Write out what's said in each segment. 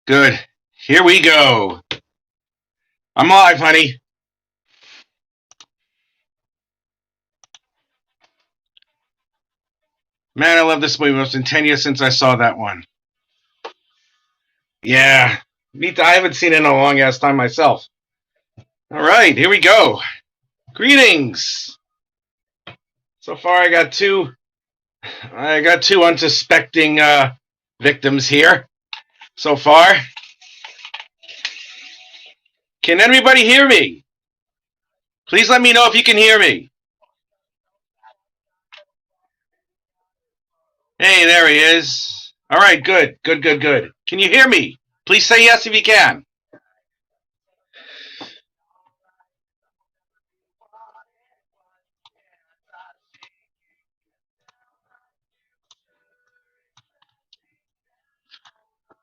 Good. Here we go. I'm live, honey. Man, I love this movie. It's been 10 years since I saw that one. Yeah. I haven't seen it in a long ass time myself. All right, here we go. Greetings. So far, I got two unsuspecting victims here. So far. Can anybody hear me? Please let me know if you can hear me. Hey, there he is. All right, good. Can you hear me? Please say yes if you can.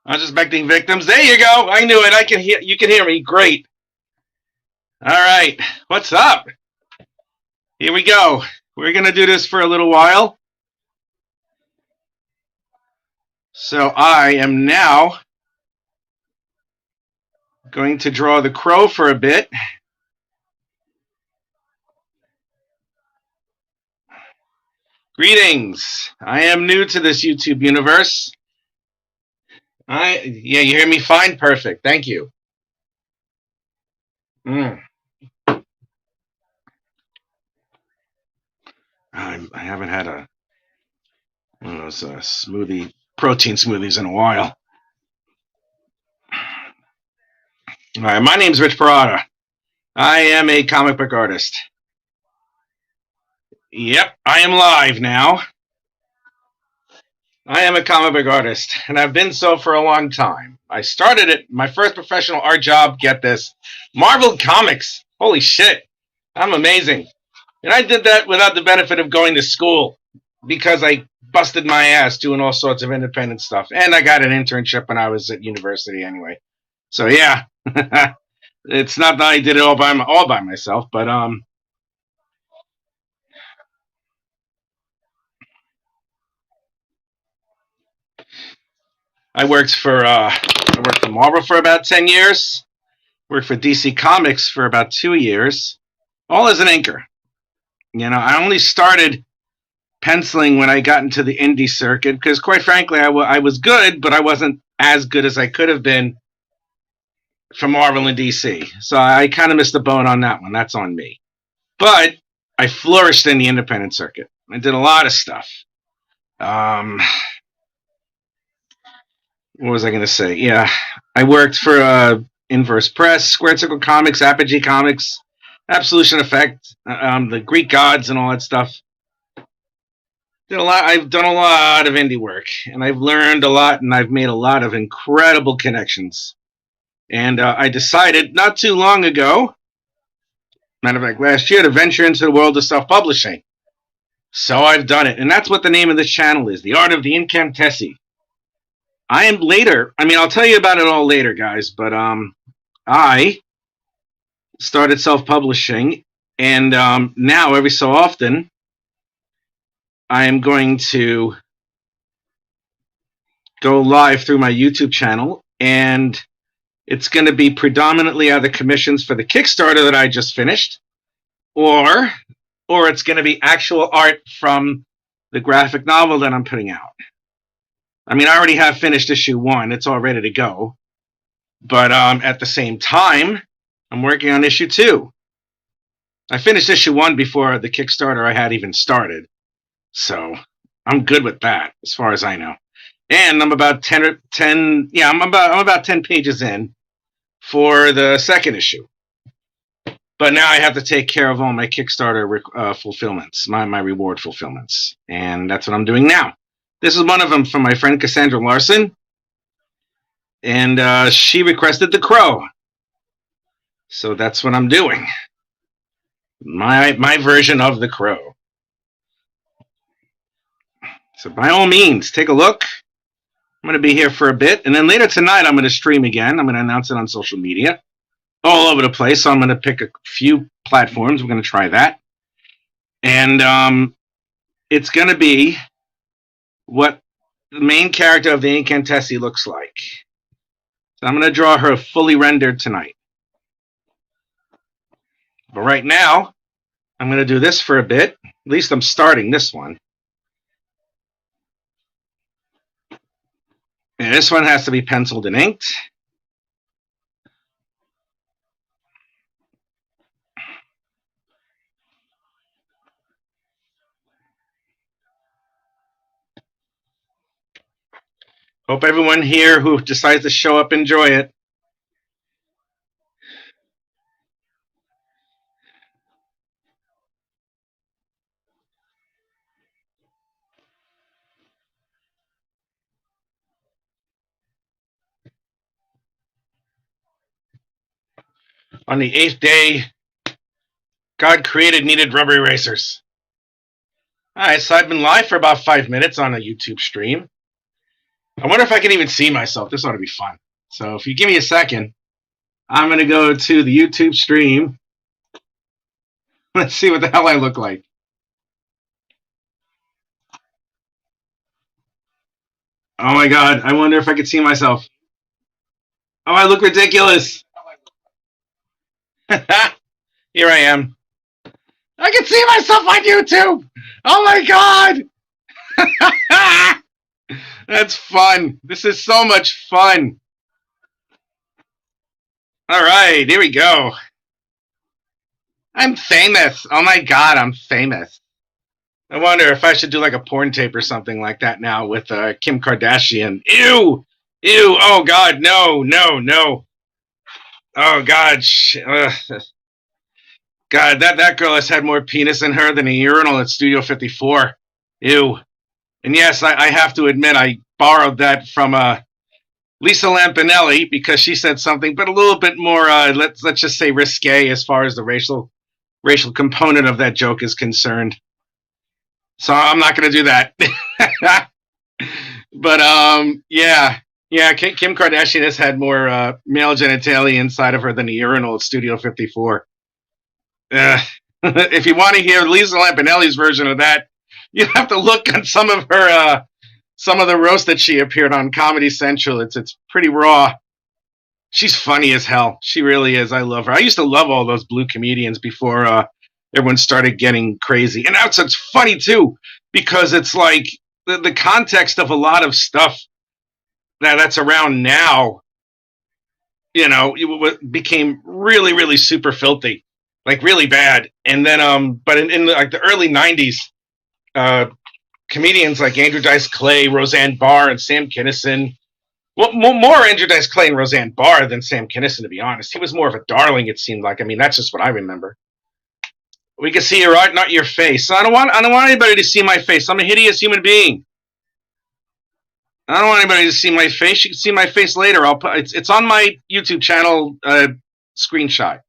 Unsuspecting victims. There you go. I knew it. I can hear. You can hear me. Great. All right. What's up? Here we go. We're going to do this for a little while. So I am now going to draw the crow for a bit. Greetings. I am new to this YouTube universe. Yeah, you hear me fine? Perfect. Thank you. I haven't had one of those protein smoothies in a while. All right, my name's Rich Parada. I am a comic book artist. Yep, I am live now. I am a comic book artist, and I've been so for a long time. I started it, my first professional art job, get this, Marvel Comics. Holy shit, I'm amazing. And I did that without the benefit of going to school because I busted my ass doing all sorts of independent stuff. And I got an internship when I was at university anyway. So yeah, it's not that I did it all by myself, but I worked for Marvel for about 10 years. Worked for DC Comics for about 2 years, all as an inker. You know, I only started penciling when I got into the indie circuit because, quite frankly, I was good, but I wasn't as good as I could have been for Marvel and DC. So I kind of missed the boat on that one. That's on me. But I flourished in the independent circuit. I did a lot of stuff. What was I going to say? Yeah, I worked for Inverse Press, Squared Circle Comics, Apogee Comics, Absolution Effect, the Greek Gods, and all that stuff. I've done a lot of indie work, and I've learned a lot, and I've made a lot of incredible connections. And I decided not too long ago, matter of fact, last year, to venture into the world of self-publishing. So I've done it, and that's what the name of this channel is, The Art of the Incantessi. I'll tell you about it all later, guys, but I started self-publishing, and now, every so often, I am going to go live through my YouTube channel, and it's going to be predominantly either commissions for the Kickstarter that I just finished, or it's going to be actual art from the graphic novel that I'm putting out. I mean, I already have finished issue 1. It's all ready to go. But at the same time, I'm working on issue 2. I finished issue 1 before the Kickstarter I had even started. So I'm good with that, as far as I know. And I'm about 10 pages in for the second issue. But now I have to take care of all my Kickstarter fulfillments, my reward fulfillments. And that's what I'm doing now. This is one of them from my friend Cassandra Larson. And she requested the crow. So that's what I'm doing. My version of the crow. So by all means, take a look. I'm going to be here for a bit. And then later tonight, I'm going to stream again. I'm going to announce it on social media. All over the place. So I'm going to pick a few platforms. We're going to try that. And it's going to be what the main character of the Incantessi looks like. So I'm going to draw her fully rendered tonight. But right now, I'm going to do this for a bit. At least I'm starting this one. And this one has to be penciled and inked. Hope everyone here who decides to show up enjoy it. On the 8th day, God created needed rubber erasers. Alright, so I've been live for about 5 minutes on a YouTube stream. I wonder if I can even see myself. This ought to be fun. So if you give me a second, I'm going to go to the YouTube stream. Let's see what the hell I look like. Oh my God, I wonder if I could see myself. Oh, I look ridiculous. Here I am. I can see myself on YouTube. Oh my God. That's fun. This is so much fun. All right, here we go. I'm famous. Oh my God, I'm famous. I wonder if I should do like a porn tape or something like that now with Kim Kardashian. Ew! Ew! Oh God, no, no, no. Oh God. God, that girl has had more penis in her than a urinal at Studio 54. Ew. And yes, I have to admit, I borrowed that from Lisa Lampanelli because she said something, but a little bit more, let's just say risque as far as the racial component of that joke is concerned. So I'm not going to do that. But yeah, Kim Kardashian has had more male genitalia inside of her than a urinal at Studio 54. If you want to hear Lisa Lampanelli's version of that, you have to look on some of her some of the roast that she appeared on Comedy Central. It's pretty raw. She's funny as hell. She really is. I love her. I used to love all those blue comedians before everyone started getting crazy. And that's it's funny too, because it's like the context of a lot of stuff that's around now, you know, it became really, really super filthy, like really bad. And then, but in like the early '90s, comedians like Andrew Dice Clay, Roseanne Barr, and Sam Kinison. Well, more Andrew Dice Clay and Roseanne Barr than Sam Kinison, to be honest. He was more of a darling, it seemed like. I mean, that's just what I remember. We can see your art, not your face. I don't want anybody to see my face. I'm a hideous human being. I don't want anybody to see my face. You can see my face later. I'll put it's on my YouTube channel screenshot.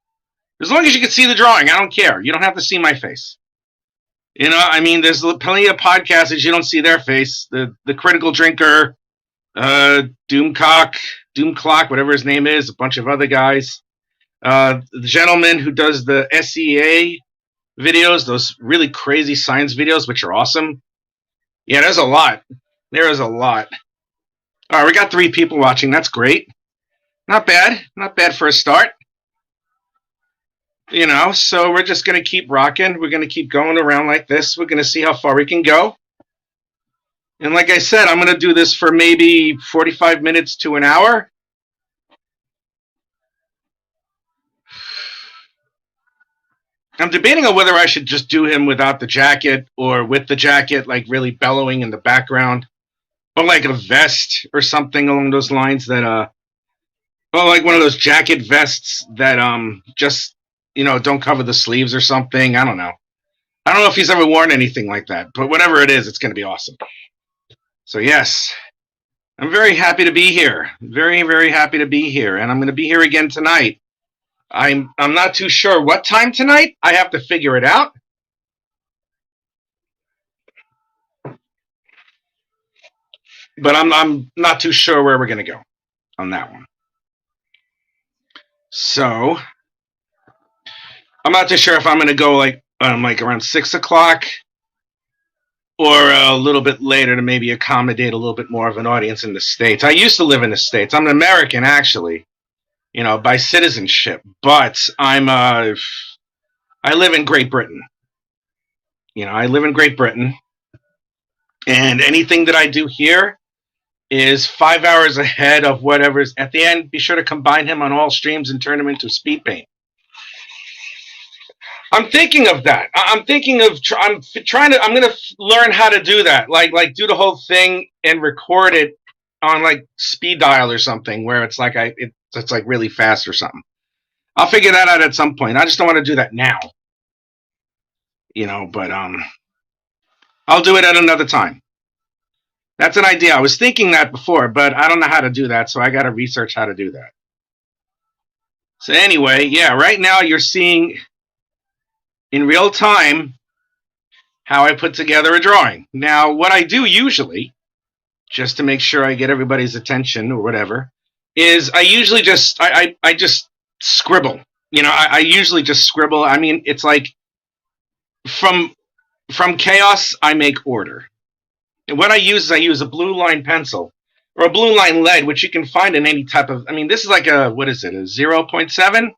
As long as you can see the drawing, I don't care. You don't have to see my face. You know, I mean, there's plenty of podcasters you don't see their face. The Critical Drinker, Doomcock, Doomclock, whatever his name is, a bunch of other guys. The gentleman who does the SEA videos, those really crazy science videos, which are awesome. Yeah, there's a lot. There is a lot. All right, we got 3 people watching. That's great. Not bad. Not bad for a start. You know, so we're just going to keep rocking. We're going to keep going around like this. We're going to see how far we can go. And like I said, I'm going to do this for maybe 45 minutes to an hour. I'm debating on whether I should just do him without the jacket or with the jacket, like really bellowing in the background. Or like a vest or something along those lines that, well, like one of those jacket vests that just, you know, don't cover the sleeves or something. I don't know. I don't know if he's ever worn anything like that, but whatever it is, it's going to be awesome. So yes, I'm very happy to be here. Very, very happy to be here. And I'm going to be here again tonight. I'm not too sure what time tonight. I have to figure it out. But I'm not too sure where we're going to go on that one. So I'm not too sure if I'm going to go like around 6 o'clock or a little bit later to maybe accommodate a little bit more of an audience in the States. I used to live in the States. I'm an American, actually, by citizenship, but I live in Great Britain. I live in Great Britain, and anything that I do here is 5 hours ahead of whatever's at the end. Be sure to combine him on all streams and turn him into speed paint. I'm thinking of that. I'm thinking of. I'm going to learn how to do that. Like do the whole thing and record it on like speed dial or something, where it's like it's like really fast or something. I'll figure that out at some point. I just don't want to do that now. But I'll do it at another time. That's an idea. I was thinking that before, but I don't know how to do that, so I got to research how to do that. So anyway, yeah, right now you're seeing in real time how I put together a drawing. Now, what I do usually, just to make sure I get everybody's attention or whatever, is I usually just I just scribble. I usually just scribble. I mean, it's like from chaos I make order. And what I use is a blue line pencil or a blue line lead, which you can find in any type of. I mean, this is like a 0.7?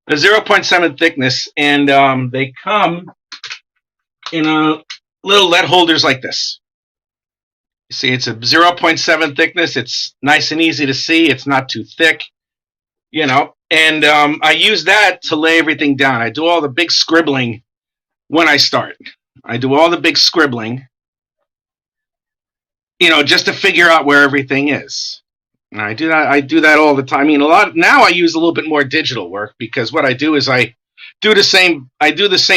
A 0.7 thickness, and they come in a little lead holders like this. You see, it's a 0.7 thickness. It's nice and easy to see. It's not too thick, and I use that to lay everything down. I do all the big scribbling when I start. I do all the big scribbling, just to figure out where everything is. And I do that all the time. I mean, now I use a little bit more digital work, because what I do is I do the same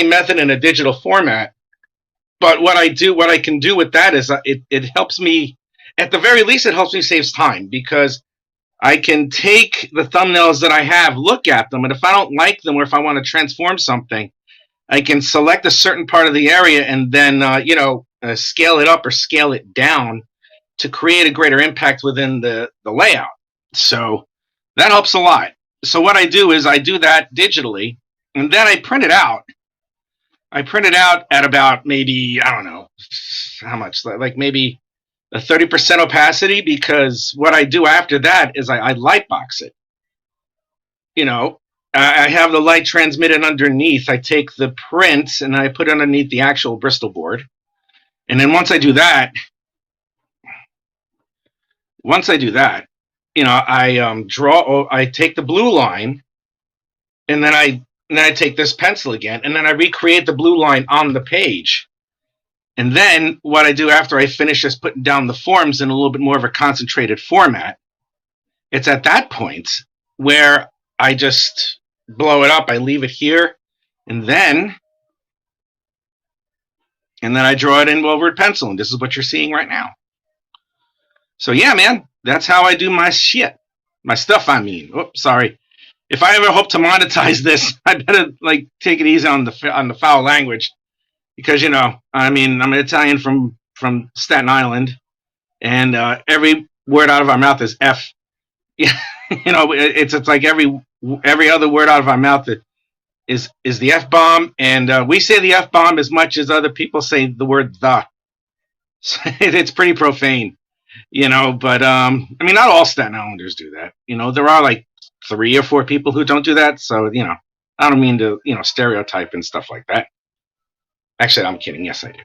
method in a digital format. But what I can do with that is it helps me, at the very least, it helps me save time, because I can take the thumbnails that I have, look at them, and if I don't like them, or if I want to transform something, I can select a certain part of the area and then scale it up or scale it down to create a greater impact within the layout. So that helps a lot. So what I do is I do that digitally, and then I print it out. I print it out at about maybe, I don't know how much, like maybe a 30% opacity, because what I do after that is I light box it. I have the light transmitted underneath. I take the print and I put it underneath the actual Bristol board. And then once I do that, I take the blue line, and then I take this pencil again, and then I recreate the blue line on the page. And then what I do after I finish just putting down the forms in a little bit more of a concentrated format, it's at that point where I just blow it up. I leave it here, and then I draw it in over with pencil, and this is what you're seeing right now. So yeah, man, that's how I do my shit. My stuff, I mean. Oops, sorry. If I ever hope to monetize this, I better take it easy on the foul language, because I mean, I'm an Italian from Staten Island, and every word out of our mouth is F. It's like every other word out of our mouth is the F bomb, and we say the F bomb as much as other people say the word the. So it's pretty profane. But I mean, not all Staten Islanders do that. There are like 3 or 4 people who don't do that. So, I don't mean to, stereotype and stuff like that. Actually, I'm kidding. Yes, I do.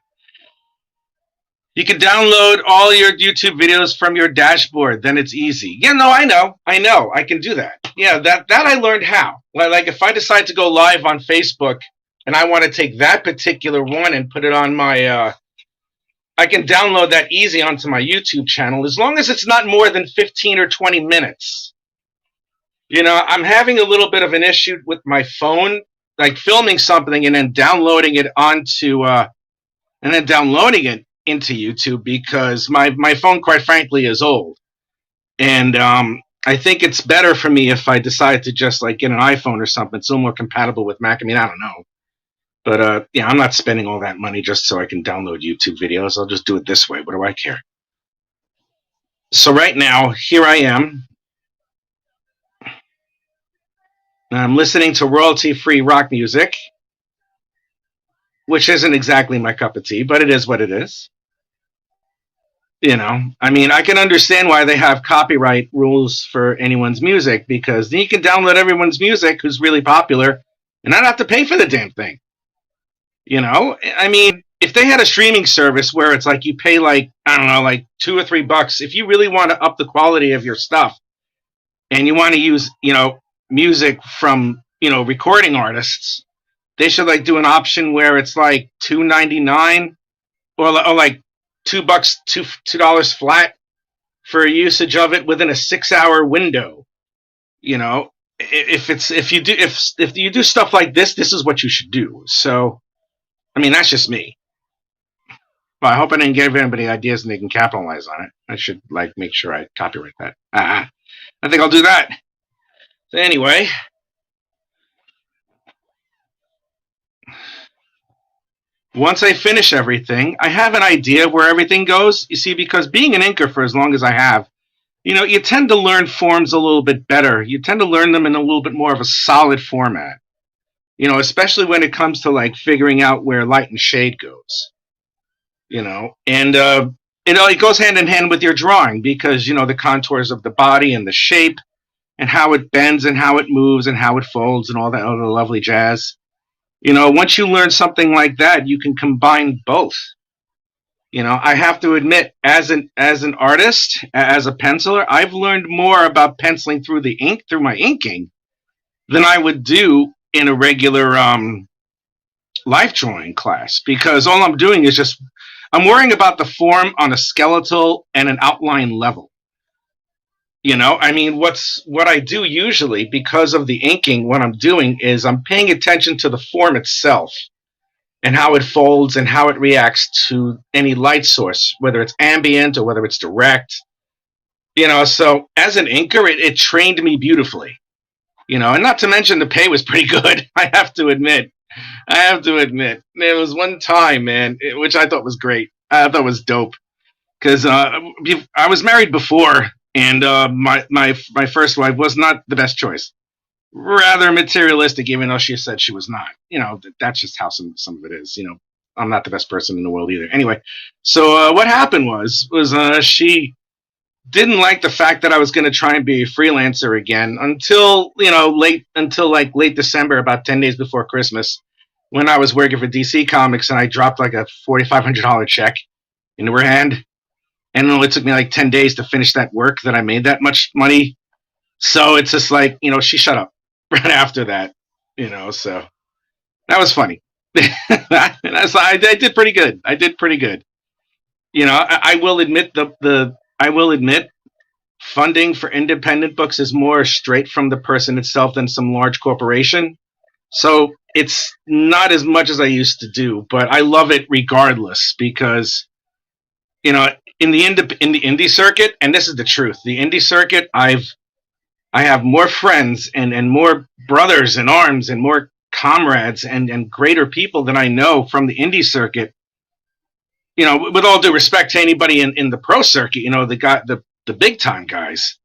You can download all your YouTube videos from your dashboard. Then it's easy. Yeah, no, I know. I can do that. Yeah, that I learned how. Like if I decide to go live on Facebook and I want to take that particular one and put it on my I can download that easy onto my YouTube channel, as long as it's not more than 15 or 20 minutes. I'm having a little bit of an issue with my phone, like filming something and then downloading it into YouTube, because my phone, quite frankly, is old. And I think it's better for me if I decide to just get an iPhone or something. It's a little more compatible with Mac. I mean, I don't know. But yeah, I'm not spending all that money just so I can download YouTube videos. I'll just do it this way. What do I care? So right now, here I am. I'm listening to royalty-free rock music. which isn't exactly my cup of tea, but it is what it is. I mean, I can understand why they have copyright rules for anyone's music, because then you can download everyone's music who's really popular and not have to pay for the damn thing. I mean, if they had a streaming service where it's like you pay like, I don't know, like $2 or $3, if you really want to up the quality of your stuff and you want to use, music from, recording artists, they should like do an option where it's like $2.99 or like $2, $2 flat for usage of it within a 6-hour window. If you do stuff like this is what you should do. So, I mean, that's just me. Well, I hope I didn't give anybody ideas and they can capitalize on it. I should like make sure I copyright that. I think I'll do that. So anyway, once I finish everything, I have an idea where everything goes. You see, because being an inker for as long as I have, you tend to learn forms a little bit better. You tend to learn them in a little bit more of a solid format. Especially when it comes to like figuring out where light and shade goes. And it goes hand in hand with your drawing, because the contours of the body and the shape and how it bends and how it moves and how it folds and all that other lovely jazz. Once you learn something like that, you can combine both. I have to admit, as an artist, as a penciler, I've learned more about penciling through the ink, through my inking, than I would do in a regular life drawing class, because all I'm doing is I'm worrying about the form on a skeletal and an outline level. I mean, what I do usually, because of the inking, what I'm doing is I'm paying attention to the form itself and how it folds and how it reacts to any light source, whether it's ambient or whether it's direct. So as an inker, it trained me beautifully. And not to mention the pay was pretty good. I have to admit. There was one time, man, which I thought was great. I thought it was dope, because I was married before, and my first wife was not the best choice. Rather materialistic, even though she said she was not. That's just how some of it is. I'm not the best person in the world either. Anyway, so what happened was she didn't like the fact that I was going to try and be a freelancer again until late December, about 10 days before Christmas, when I was working for DC Comics, and I dropped like a $4,500 check into her hand, and it only took me like 10 days to finish that work that I made that much money. So it's just like, she shut up right after that, so that was funny. I did pretty good. I will admit I will admit funding for independent books is more straight from the person itself than some large corporation. So it's not as much as I used to do, but I love it regardless, because in the indie circuit, and this is the truth, the indie circuit, I have more friends and more brothers in arms and more comrades and greater people than I know from the indie circuit. With all due respect to anybody in the pro circuit, the big time guys,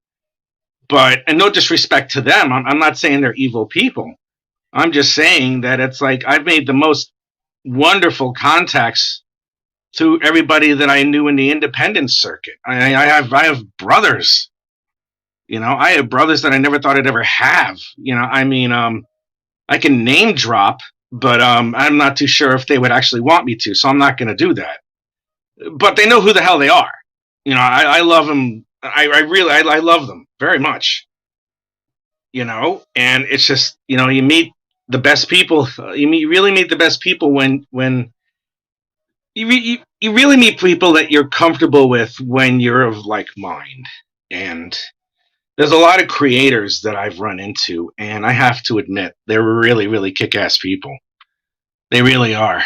and no disrespect to them. I'm not saying they're evil people. I'm just saying that it's like I've made the most wonderful contacts to everybody that I knew in the independent circuit. I have brothers. I have brothers that I never thought I'd ever have. I mean, I can name drop, but I'm not too sure if they would actually want me to, so I'm not going to do that. But they know who the hell they are. I love them. I love them very much. And it's just, you meet the best people. You really meet the best people when you really meet people that you're comfortable with when you're of like mind. And there's a lot of creators that I've run into, and I have to admit, they're really, really kick-ass people. They really are.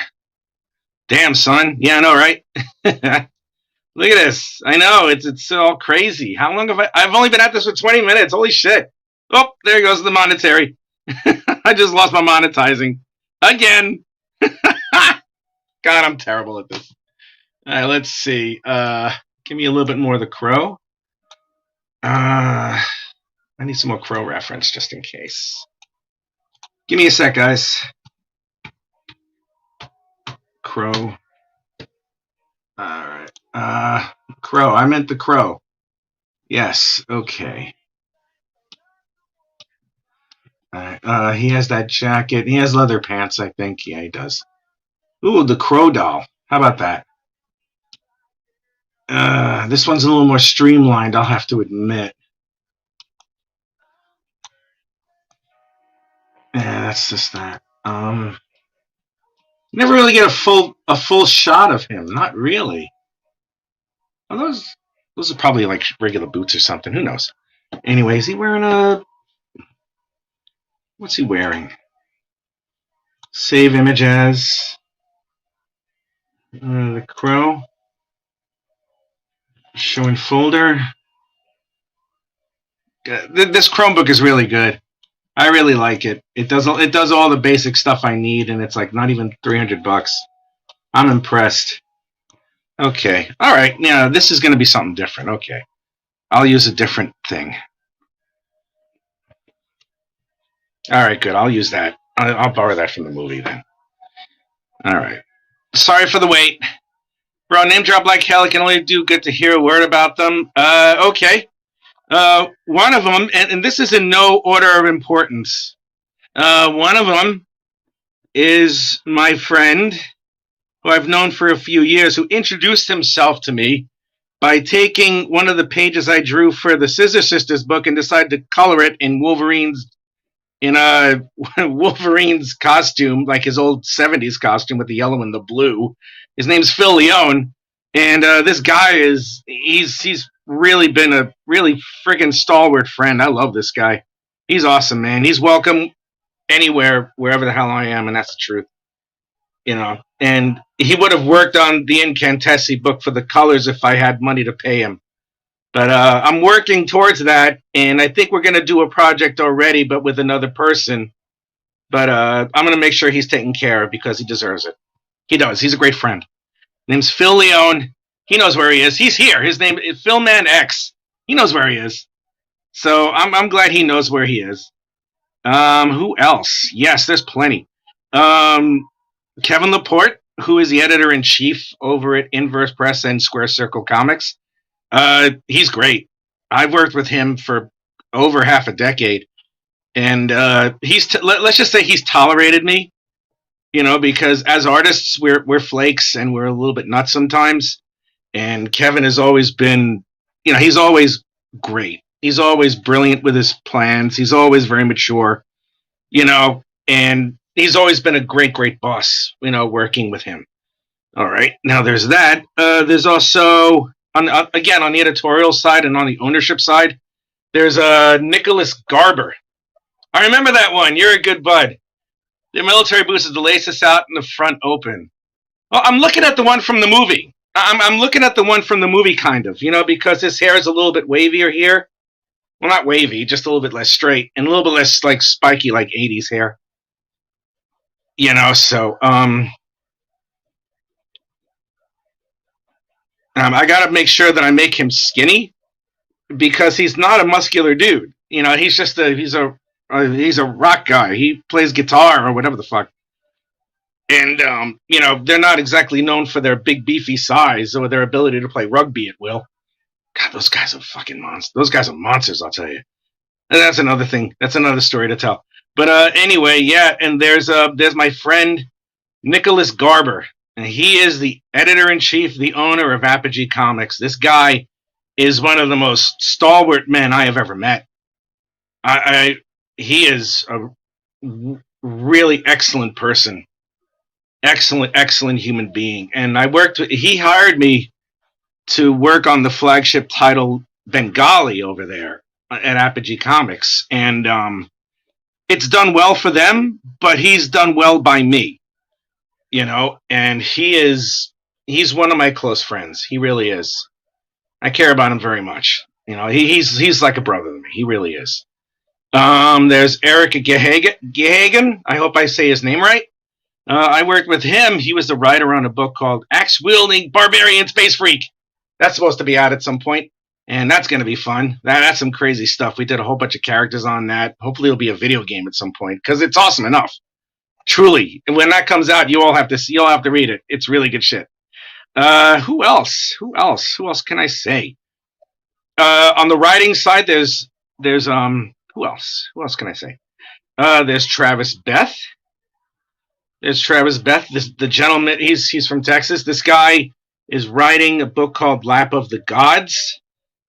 Damn, son. Yeah, I know, right? Look at this. I know, it's all crazy. How long have I've only been at this for 20 minutes. Holy shit. Oh, there goes the monetary. I just lost my monetizing. Again. God, I'm terrible at this. All right, let's see. Give me a little bit more of the crow. I need some more crow reference just in case. Give me a sec, guys. Crow. All right. Crow. I meant the Crow. Yes. Okay. All right. He has that jacket. He has leather pants, I think. Yeah, he does. Ooh, the Crow doll. How about that? This one's a little more streamlined, I'll have to admit. Yeah, that's just that. Never really get a full shot of him. Not really. Well, those are probably like regular boots or something. Who knows? Anyway, is he wearing a? What's he wearing? Save image as the Crow. Showing folder. This Chromebook is really good. I really like it. It does all the basic stuff I need, and it's like not even $300. I'm impressed. Okay. All right. Yeah, this is going to be something different. Okay. I'll use a different thing. All right, good. I'll use that. I'll borrow that from the movie then. All right. Sorry for the wait. Bro, name drop like hell. I can only do good to hear a word about them. Okay. One of them, and this is in no order of importance. One of them is my friend, who I've known for a few years, who introduced himself to me by taking one of the pages I drew for the Scissor Sisters book and decided to color it in Wolverine's costume, like his old 70s costume with the yellow and the blue. His name's Phil Leone, and this guy he's really been a really friggin' stalwart friend. I love this guy. He's awesome, man. He's welcome anywhere, wherever the hell I am, and that's the truth. You know, and he would have worked on the Incantessi book for the colors if I had money to pay him. But I'm working towards that, and I think we're going to do a project already, but with another person. But I'm going to make sure he's taken care of because he deserves it. He does. He's a great friend. His name's Phil Leone. He knows where he is. He's here. His name is Philman X. He knows where he is. So I'm glad he knows where he is. Who else? Yes, there's plenty. Kevin Laporte, who is the editor-in-chief over at Inverse Press and Square Circle Comics. He's great. I've worked with him for over half a decade. And let's just say he's tolerated me, you know, because as artists, we're flakes and we're a little bit nuts sometimes. And Kevin has always been, you know, he's always great. He's always brilliant with his plans. He's always very mature, you know, and he's always been a great, great boss, you know, working with him. All right. Now there's that. There's also, again, on the editorial side and on the ownership side, there's Nicholas Garber. I remember that one. You're a good bud. The military boots with the laces out and the front open. Well, I'm looking at the one from the movie. I'm looking at the one from the movie, kind of, you know, because his hair is a little bit wavier here. Well, not wavy, just a little bit less straight and a little bit less like spiky, like 80s hair. You know, so I got to make sure that I make him skinny because he's not a muscular dude. You know, he's just he's a rock guy. He plays guitar or whatever the fuck. And, you know, they're not exactly known for their big, beefy size or their ability to play rugby at will. God, those guys are fucking monsters. Those guys are monsters, I'll tell you. And that's another thing. That's another story to tell. But anyway, yeah, and there's my friend Nicholas Garber. And he is the editor-in-chief, the owner of Apogee Comics. This guy is one of the most stalwart men I have ever met. He is a really excellent person. Excellent human being. And he hired me to work on the flagship title Bengali over there at Apogee Comics. And it's done well for them, but he's done well by me, you know, and he's one of my close friends. He really is. I care about him very much. You know, he's like a brother to me. He really is. There's Eric Gehagen. I hope I say his name right. I worked with him. He was the writer on a book called Axe-Wielding Barbarian Space Freak. That's supposed to be out at some point, and that's going to be fun. That's some crazy stuff. We did a whole bunch of characters on that. Hopefully it'll be a video game at some point, because it's awesome enough. Truly, and when that comes out, you all have to see. You'll have to read it. It's really good shit. Who else? Who else? Who else can I say? On the writing side, there's who else? Who else can I say? There's Travis Beth. There's Travis Beth. The gentleman. He's from Texas. This guy is writing a book called Lap of the Gods,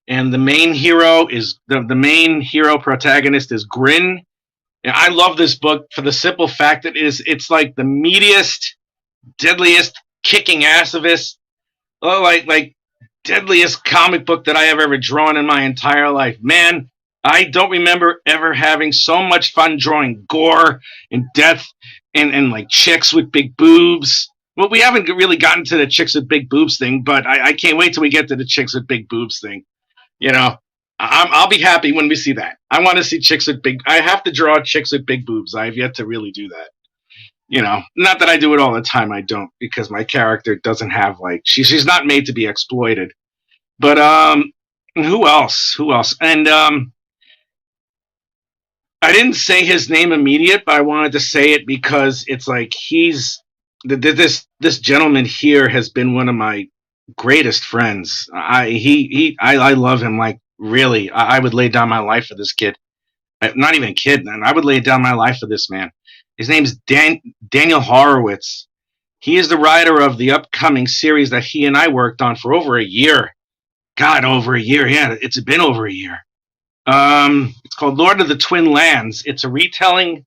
and the main hero is the main hero protagonist is Grin. And I love this book for the simple fact that it's like the meatiest, deadliest, kicking assivist, like deadliest comic book that I have ever drawn in my entire life. Man, I don't remember ever having so much fun drawing gore and death and like chicks with big boobs. Well, we haven't really gotten to the chicks with big boobs thing, but I can't wait till we get to the chicks with big boobs thing. You know, I'll be happy when we see that. I want to see chicks with big. I have to draw chicks with big boobs. I have yet to really do that. You know, not that I do it all the time. I don't, because my character doesn't have like she's not made to be exploited. But who else? Who else? And I didn't say his name immediate, but I wanted to say it because it's like this gentleman here has been one of my greatest friends. I love him like really. I would lay down my life for this kid. Not even a kid, man. I would lay down my life for this man. His name's Daniel Horowitz. He is the writer of the upcoming series that he and I worked on for over a year. God, over a year. Yeah, it's been over a year. It's called Lord of the Twin Lands. It's a retelling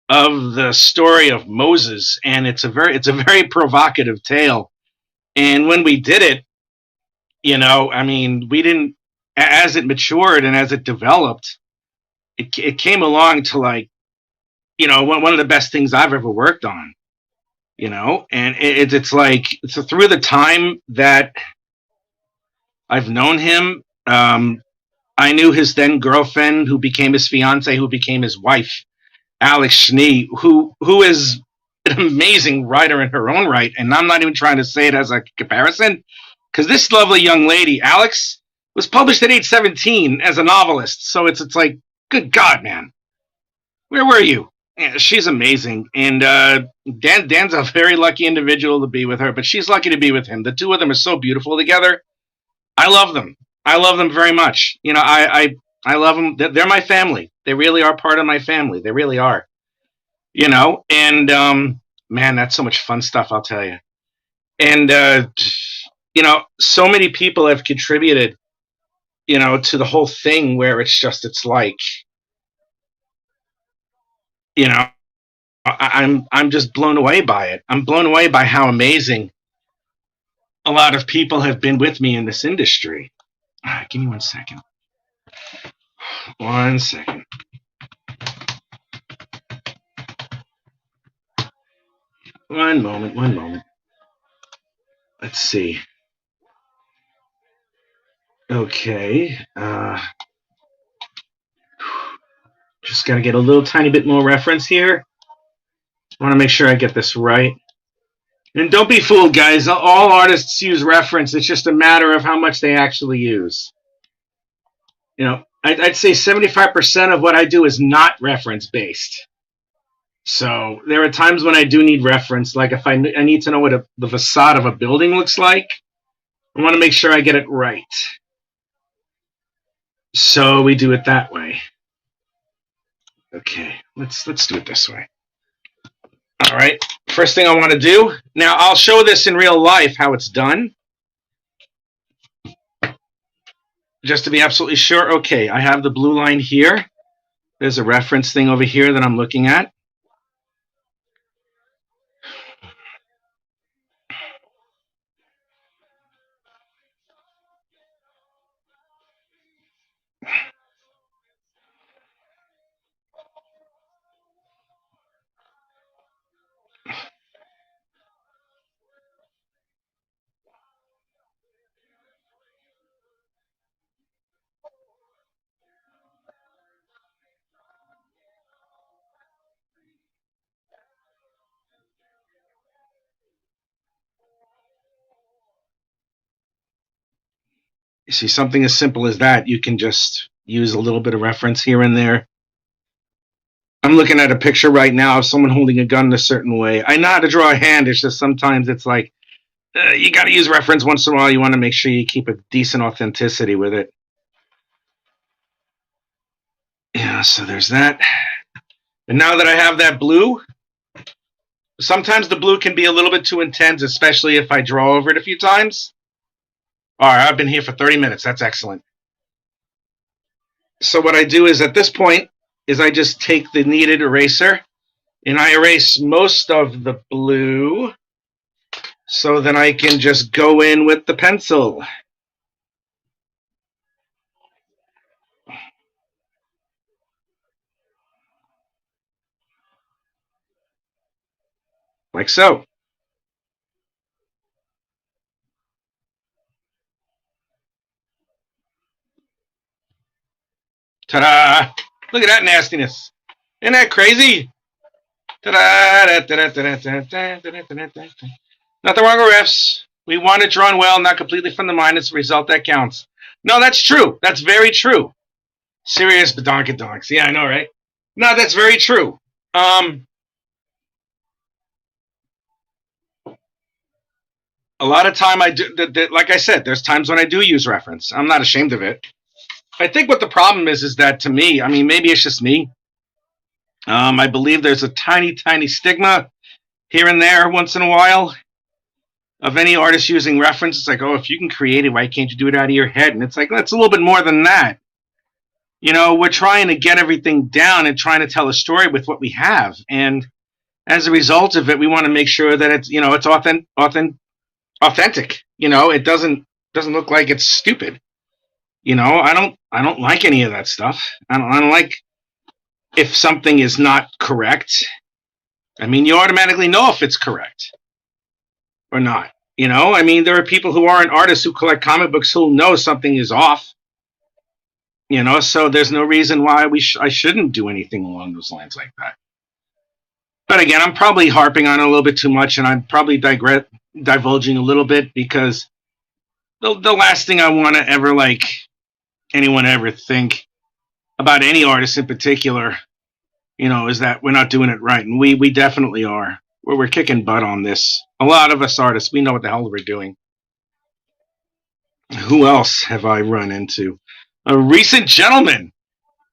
of the story of Moses, and it's a very provocative tale. And when we did it, you know, I mean, we didn't, as it matured and as it developed, it came along to like, you know, one of the best things I've ever worked on, you know, and it's like, so through the time that I've known him, I knew his then girlfriend, who became his fiance, who became his wife, Alex Schnee, who is an amazing writer in her own right. And I'm not even trying to say it as a comparison, because this lovely young lady, Alex, was published at age 17 as a novelist. So it's like, good God, man, where were you? Yeah, she's amazing. And Dan's a very lucky individual to be with her, but she's lucky to be with him. The two of them are so beautiful together. I love them. I love them very much. You know, I love them. They're my family. They really are part of my family. They really are. You know, and man, that's so much fun stuff, I'll tell you. And you know, so many people have contributed, you know, to the whole thing where it's like, you know, I'm just blown away by it. I'm blown away by how amazing a lot of people have been with me in this industry. Give me 1 second. 1 second. One moment. Let's see. Okay. Just got to get a little tiny bit more reference here. I want to make sure I get this right. And don't be fooled, guys. All artists use reference. It's just a matter of how much they actually use. You know, I'd say 75% of what I do is not reference-based. So there are times when I do need reference. Like if I need to know what the facade of a building looks like, I want to make sure I get it right. So we do it that way. Okay, let's do it this way. All right, first thing I want to do, now I'll show this in real life how it's done. Just to be absolutely sure, okay, I have the blue line here. There's a reference thing over here that I'm looking at. You see, something as simple as that, you can just use a little bit of reference here and there. I'm looking at a picture right now of someone holding a gun in a certain way. I know how to draw a hand. It's just sometimes it's like you got to use reference once in a while. You want to make sure you keep a decent authenticity with it. Yeah, so there's that. And now that I have that blue, sometimes the blue can be a little bit too intense, especially if I draw over it a few times. All right, I've been here for 30 minutes. That's excellent. So what I do is at this point is I just take the kneaded eraser and I erase most of the blue so then I can just go in with the pencil. Like so. Ta-da! Look at that nastiness. Isn't that crazy? Ta-da! Nothing wrong with refs. We want it drawn well, not completely from the mind. It's the result that counts. No, that's true. That's very true. Serious badonkadonks. Yeah, I know, right? No, that's very true. A lot of time I do, like I said, there's times when I do use reference. I'm not ashamed of it. I think what the problem is that to me, I mean, maybe it's just me. I believe there's a tiny, tiny stigma here and there once in a while of any artist using reference. It's like, oh, if you can create it, why can't you do it out of your head? And it's like, that's a little bit more than that. You know, we're trying to get everything down and trying to tell a story with what we have. And as a result of it, we want to make sure that it's, you know, it's authentic. You know, it doesn't look like it's stupid. You know, I don't like any of that stuff. I don't like if something is not correct. I mean, you automatically know if it's correct or not. You know, I mean, there are people who aren't artists who collect comic books who know something is off. You know, so there's no reason why I shouldn't do anything along those lines like that. But again, I'm probably harping on it a little bit too much, and I'm probably divulging a little bit because the last thing I want to ever like anyone ever think about any artist in particular, you know, is that we're not doing it right, and we definitely are. We're kicking butt on this. A lot of us artists, we know what the hell we're doing. Who else have I run into? A recent gentleman.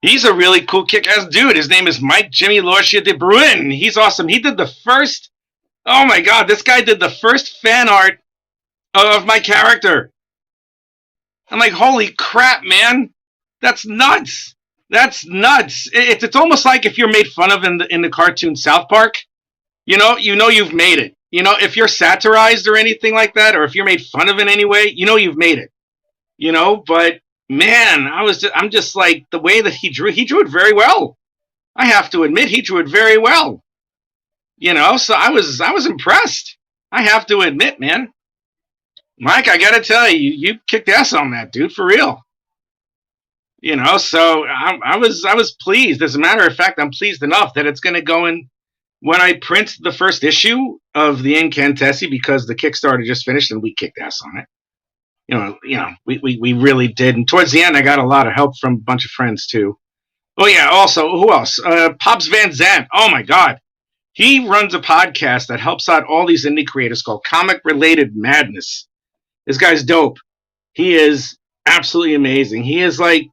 He's a really cool kick-ass dude. His name is Mike Jimmy Lorcia de Bruin. He's awesome. He did the first, oh my God, this guy did the first fan art of my character. I'm like, holy crap, man. That's nuts. That's nuts. It's almost like if you're made fun of in the cartoon South Park, you know you've made it. You know, if you're satirized or anything like that, or if you're made fun of in any way, you know you've made it. You know, but man, I'm just like, the way that he drew it very well. I have to admit, he drew it very well. You know, so I was impressed. I have to admit, man. Mike, I gotta tell you, you kicked ass on that, dude, for real. You know, so I was pleased. As a matter of fact, I'm pleased enough that it's gonna go in when I print the first issue of the Incantessi, because the Kickstarter just finished and we kicked ass on it. You know, we really did. And towards the end, I got a lot of help from a bunch of friends too. Oh yeah, also, who else? Pops Van Zandt. Oh my God. He runs a podcast that helps out all these indie creators called Comic Related Madness. This guy's dope. He is absolutely amazing. He is like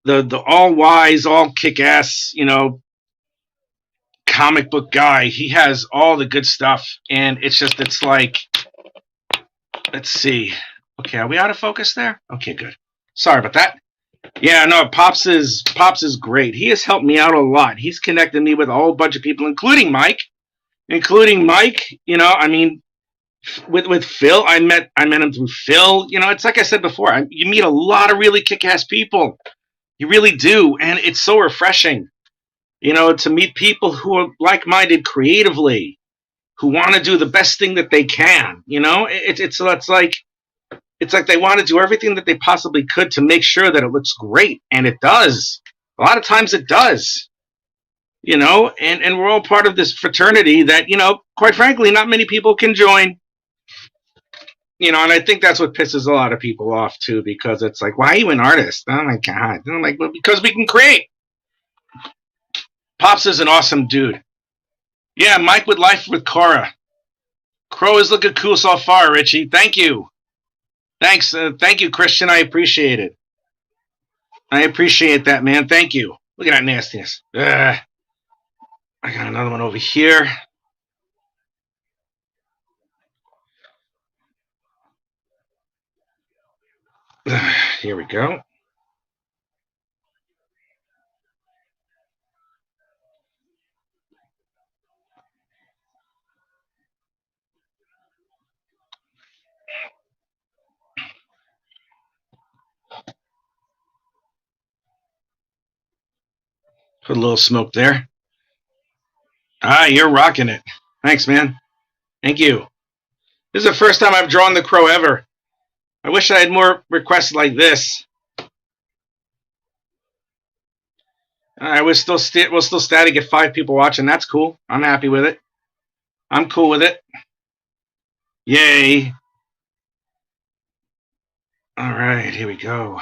the all wise, all kick ass, you know, comic book guy. He has all the good stuff, and it's like, let's see. Okay, are we out of focus there? Okay, good. Sorry about that. Yeah, no, Pops is great. He has helped me out a lot. He's connected me with a whole bunch of people, including Mike. You know, I mean, with Phil, I met him through Phil. You know, it's like I said before, you meet a lot of really kick-ass people. You really do, and it's so refreshing. You know, to meet people who are like-minded creatively, who want to do the best thing that they can. You know, it's like they want to do everything that they possibly could to make sure that it looks great, and it does. A lot of times it does. You know, and we're all part of this fraternity that, you know, quite frankly, not many people can join. You know, and I think that's what pisses a lot of people off too, because it's like, why are you an artist? Oh my God. And I'm like, well, because we can create. Pops is an awesome dude. Yeah, Mike with Life with Cora. Crow is looking cool so far, Richie. Thank you. Thanks. Thank you, Christian. I appreciate it. I appreciate that, man. Thank you. Look at that nastiness. I got another one over here. Here we go. Put a little smoke there. Ah, you're rocking it. Thanks, man. Thank you. This is the first time I've drawn the crow ever. I wish I had more requests like this. We're still static at 5 people watching. That's cool. I'm happy with it. I'm cool with it. Yay. All right, here we go.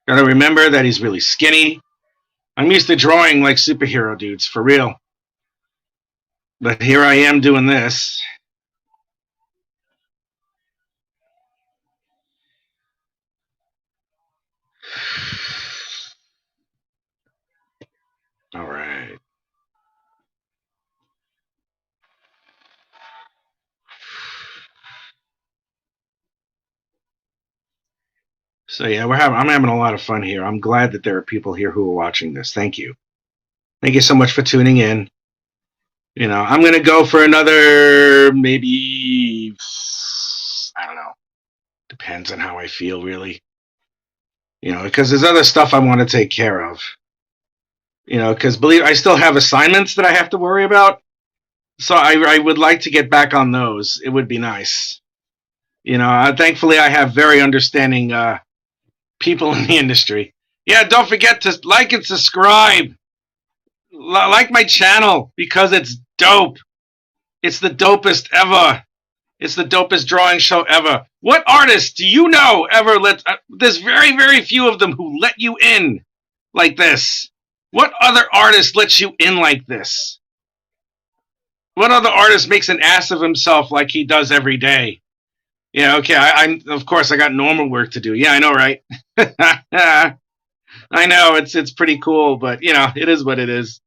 Gotta remember that he's really skinny. I'm used to drawing like superhero dudes, for real. But here I am doing this. All right. So yeah, I'm having a lot of fun here. I'm glad that there are people here who are watching this. Thank you. Thank you so much for tuning in. You know, I'm gonna go for another maybe, I don't know. Depends on how I feel, really. You know, because there's other stuff I want to take care of. You know, because I still have assignments that I have to worry about. So I would like to get back on those. It would be nice. You know, thankfully I have very understanding people in the industry. Yeah, don't forget to like and subscribe. Like my channel because it's dope. It's the dopest ever. It's the dopest drawing show ever. What artists do you know ever let... there's very, very few of them who let you in like this. What other artist lets you in like this? What other artist makes an ass of himself like he does every day? Yeah, okay, I'm of course I got normal work to do. Yeah, I know, right? I know, it's pretty cool, but, you know, it is what it is.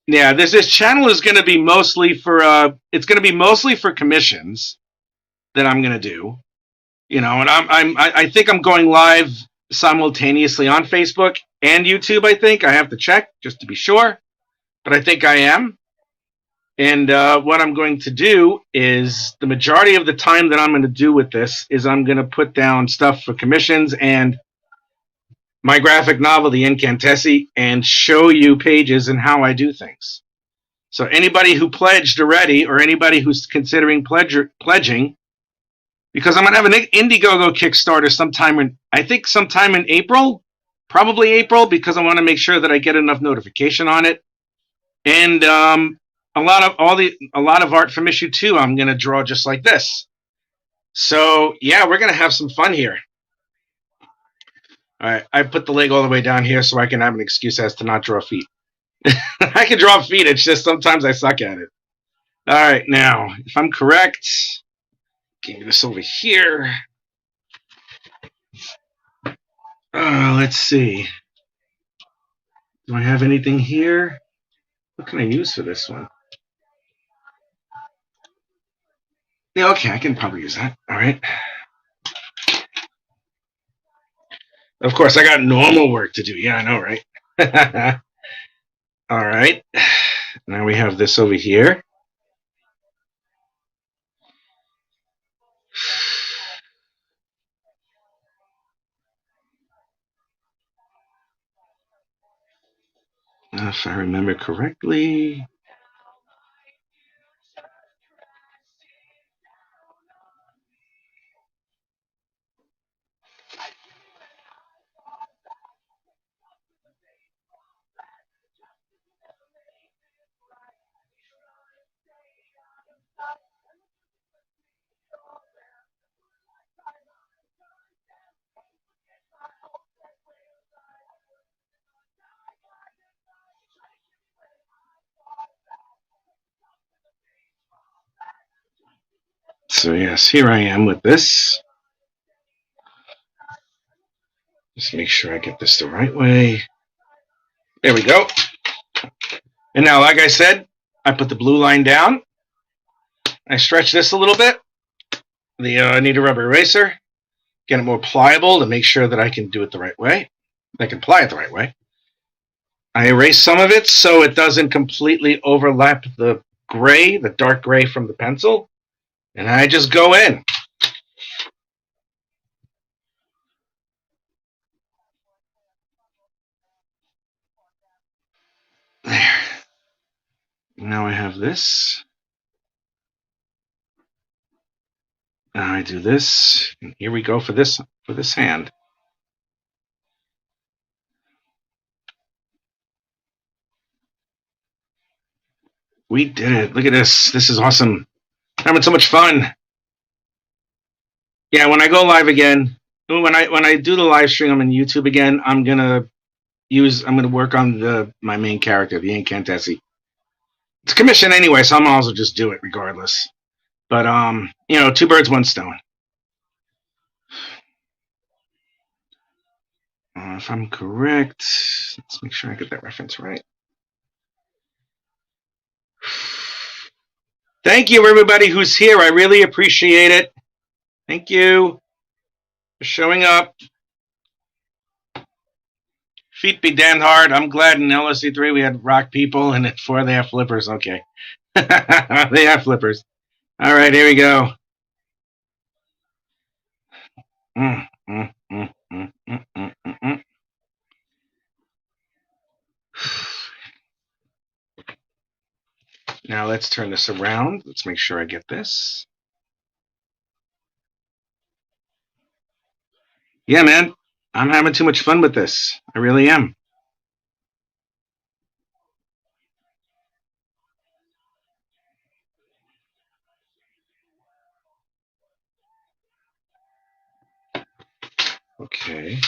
Yeah, this channel is going to be mostly for it's going to be mostly for commissions that I'm going to do. You know, and I think I'm going live simultaneously on Facebook and YouTube. I think I have to check just to be sure, but I think I am. And what I'm going to do is the majority of the time that I'm going to do with this is I'm going to put down stuff for commissions and my graphic novel, The Incantessi, and show you pages and how I do things. So anybody who pledged already or anybody who's considering pledging, because I'm going to have an Indiegogo Kickstarter sometime in April, probably April, because I want to make sure that I get enough notification on it. And a lot of art from issue 2 I'm going to draw just like this. So yeah, we're going to have some fun here. All right, I put the leg all the way down here so I can have an excuse as to not draw feet. I can draw feet, it's just sometimes I suck at it. All right, now, if I'm correct, get this over here. Let's see. Do I have anything here? What can I use for this one? Yeah, okay, I can probably use that. All right. Of course, I got normal work to do. Yeah, I know, right? All right. Now we have this over here. If I remember correctly. So yes, here I am with this. Just make sure I get this the right way. There we go. And now, like I said, I put the blue line down. I stretch this a little bit. I need a rubber eraser. Get it more pliable to make sure that I can do it the right way. I can apply it the right way. I erase some of it so it doesn't completely overlap the gray, the dark gray from the pencil. And I just go in. There. Now I have this. Now I do this. And here we go for this hand. We did it. Look at this. This is awesome. I'm having so much fun. Yeah, when I go live again, when I do the live stream on YouTube again, I'm gonna work on my main character, the Incantessi. It's a commission anyway, so I'm also just do it regardless. But two birds, one stone. If I'm correct, let's make sure I get that reference right. Thank you, everybody who's here. I really appreciate it. Thank you for showing up. Feet be damned hard. I'm glad in LSC3 we had rock people, and at 4 they have flippers. Okay. They have flippers. All right, here we go. Now let's turn this around. Let's make sure I get this. Yeah, man. I'm having too much fun with this. I really am. Okay.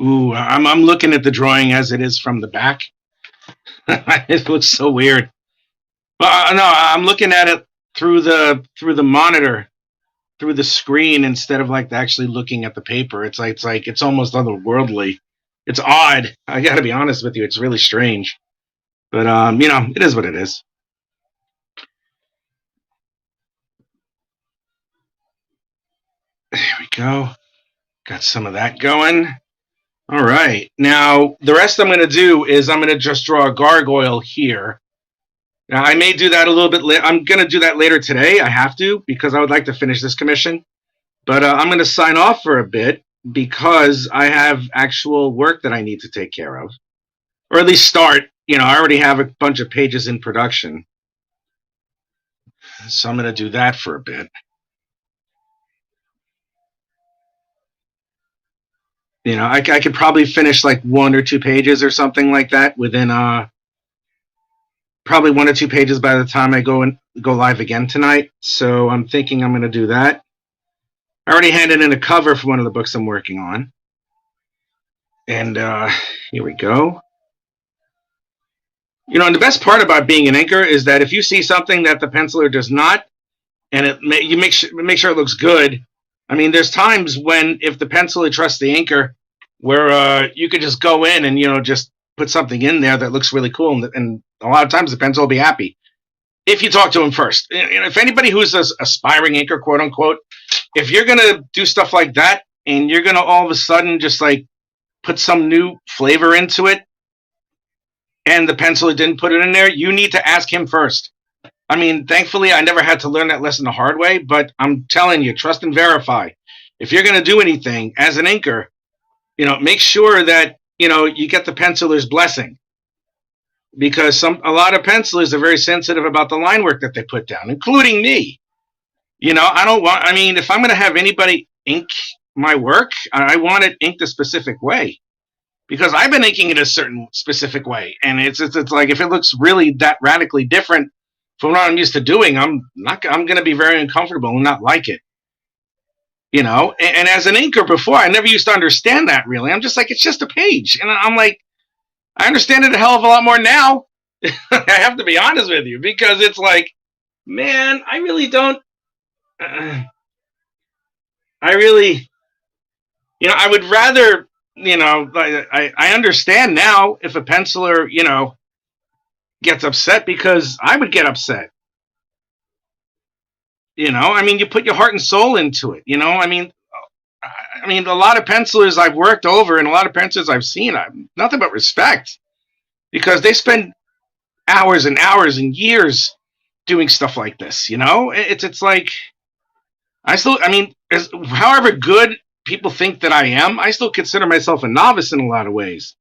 Ooh, I'm looking at the drawing as it is from the back. It looks so weird. But no, I'm looking at it through the monitor, through the screen, instead of like actually looking at the paper. It's almost otherworldly. It's odd. I got to be honest with you. It's really strange. But it is what it is. There we go. Got some of that going. All right. Now, the rest I'm going to do is I'm going to just draw a gargoyle here. Now, I may do that a little bit later. I'm going to do that later today. I have to, because I would like to finish this commission. But I'm going to sign off for a bit because I have actual work that I need to take care of. Or at least start. I already have a bunch of pages in production. So I'm going to do that for a bit. I could probably finish like 1 or 2 pages or something like that within probably 1 or 2 pages by the time I go live again tonight. So I'm thinking I'm going to do that. I already handed in a cover for one of the books I'm working on. And here we go. And the best part about being an inker is that if you see something that the penciler does not, and you make sure it looks good. I mean, there's times when if the penciler trusts the inker, where you could just go in and just put something in there that looks really cool, and a lot of times the pencil will be happy if you talk to him first. If anybody who's an aspiring inker, quote unquote, if you're gonna do stuff like that and you're gonna all of a sudden just like put some new flavor into it, and the penciler didn't put it in there, you need to ask him first. I mean, thankfully, I never had to learn that lesson the hard way, but I'm telling you, trust and verify. if you're going to do anything as an inker, make sure that, you get the penciler's blessing. Because a lot of pencilers are very sensitive about the line work that they put down, including me. If I'm going to have anybody ink my work, I want it inked a specific way. Because I've been inking it a certain specific way. And it's like, if it looks really that radically different from what I'm used to doing, I'm going to be very uncomfortable and not like it. And as an inker before, I never used to understand that really. I'm just like, it's just a page. And I'm like, I understand it a hell of a lot more now. I have to be honest with you, because it's like, man, I really don't. I would rather, I understand now if a penciler, gets upset, because I would get upset. You put your heart and soul into it. A lot of pencilers I've worked over and a lot of pencilers I've seen, I'm nothing but respect, because they spend hours and hours and years doing stuff like this. It's like, however good people think that I am, I still consider myself a novice in a lot of ways.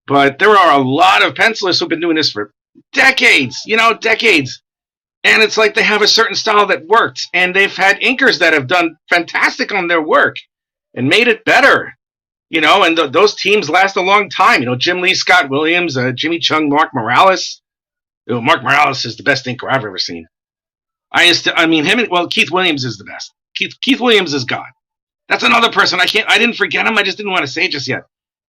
But there are a lot of pencilers who've been doing this for decades, decades. And it's like they have a certain style that worked, and they've had inkers that have done fantastic on their work and made it better, and those teams last a long time. Jim Lee, Scott Williams, Jimmy Chung, Mark Morales. Mark Morales is the best inker I've ever seen. Keith Williams is the best. Keith Williams is God. That's another person. I didn't forget him. I just didn't want to say it just yet.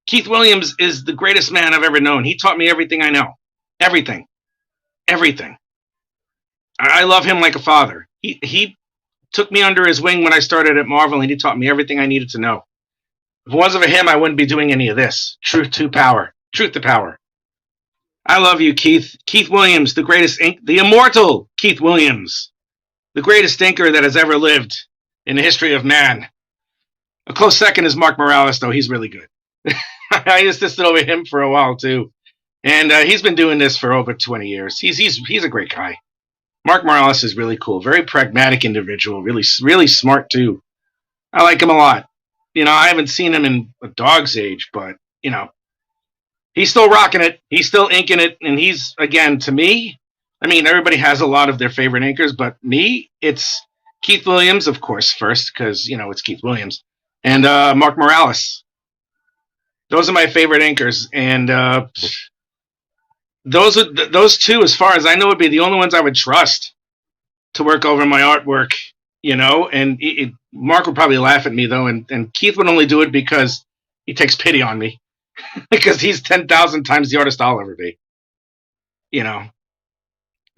Keith Williams is the greatest man I've ever known. He taught me everything I know. Everything. I love him like a father. He took me under his wing when I started at Marvel, and he taught me everything I needed to know. If it wasn't for him, I wouldn't be doing any of this. Truth to power. I love you, Keith. Keith Williams, the greatest the immortal Keith Williams, the greatest inker that has ever lived in the history of man. A close second is Mark Morales, though. He's really good. I assisted over him for a while too, and he's been doing this for over 20 years. He's a great guy. Mark Morales is really cool, very pragmatic individual, really smart too. I like him a lot. I haven't seen him in a dog's age, but he's still rocking it. He's still inking it, and he's, again, to me, everybody has a lot of their favorite inkers, but me, it's Keith Williams, of course, first, because it's Keith Williams, and Mark Morales. Those are my favorite inkers, and those two, as far as I know, would be the only ones I would trust to work over my artwork, and Mark would probably laugh at me, though, and Keith would only do it because he takes pity on me, because he's 10,000 times the artist I'll ever be,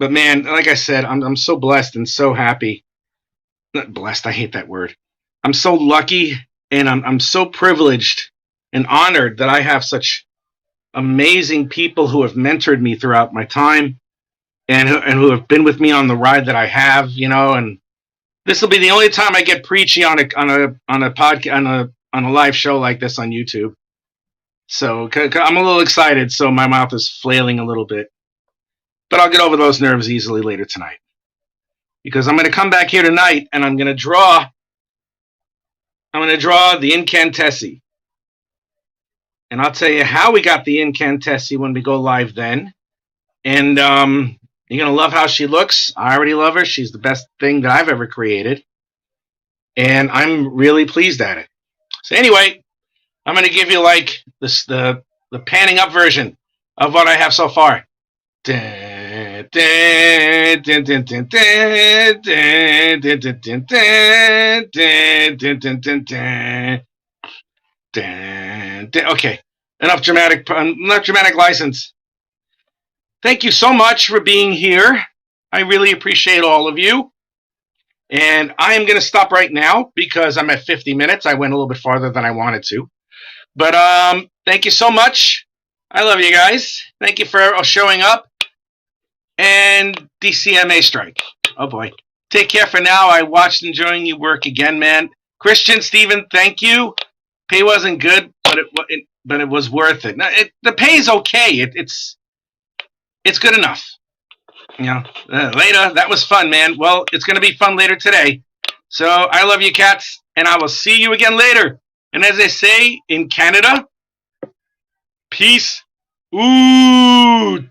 But man, like I said, I'm so blessed and so happy. Not blessed, I hate that word. I'm so lucky, and I'm so privileged and honored that I have such amazing people who have mentored me throughout my time, and who have been with me on the ride that I have, and this will be the only time I get preachy on a podcast, on a live show like this on YouTube. So I'm a little excited, so my mouth is flailing a little bit, but I'll get over those nerves easily later tonight, because I'm going to come back here tonight and I'm going to draw the Incantessi. And I'll tell you how we got the Incantessi when we go live then. And you're going to love how she looks. I already love her. She's the best thing that I've ever created. And I'm really pleased at it. So anyway, I'm going to give you like the panning up version of what I have so far. Okay, enough dramatic license. Thank you so much for being here. I really appreciate all of you. And I am going to stop right now because I'm at 50 minutes. I went a little bit farther than I wanted to. But thank you so much. I love you guys. Thank you for showing up. And DCMA strike. Oh boy. Take care for now. I watched enjoying you work again, man. Christian, Steven, thank you. Pay wasn't good, but it was worth it. Now, the pay is okay. It's good enough. Later, that was fun, man. Well, it's going to be fun later today. So I love you, cats, and I will see you again later. And as they say in Canada, peace. Ooh.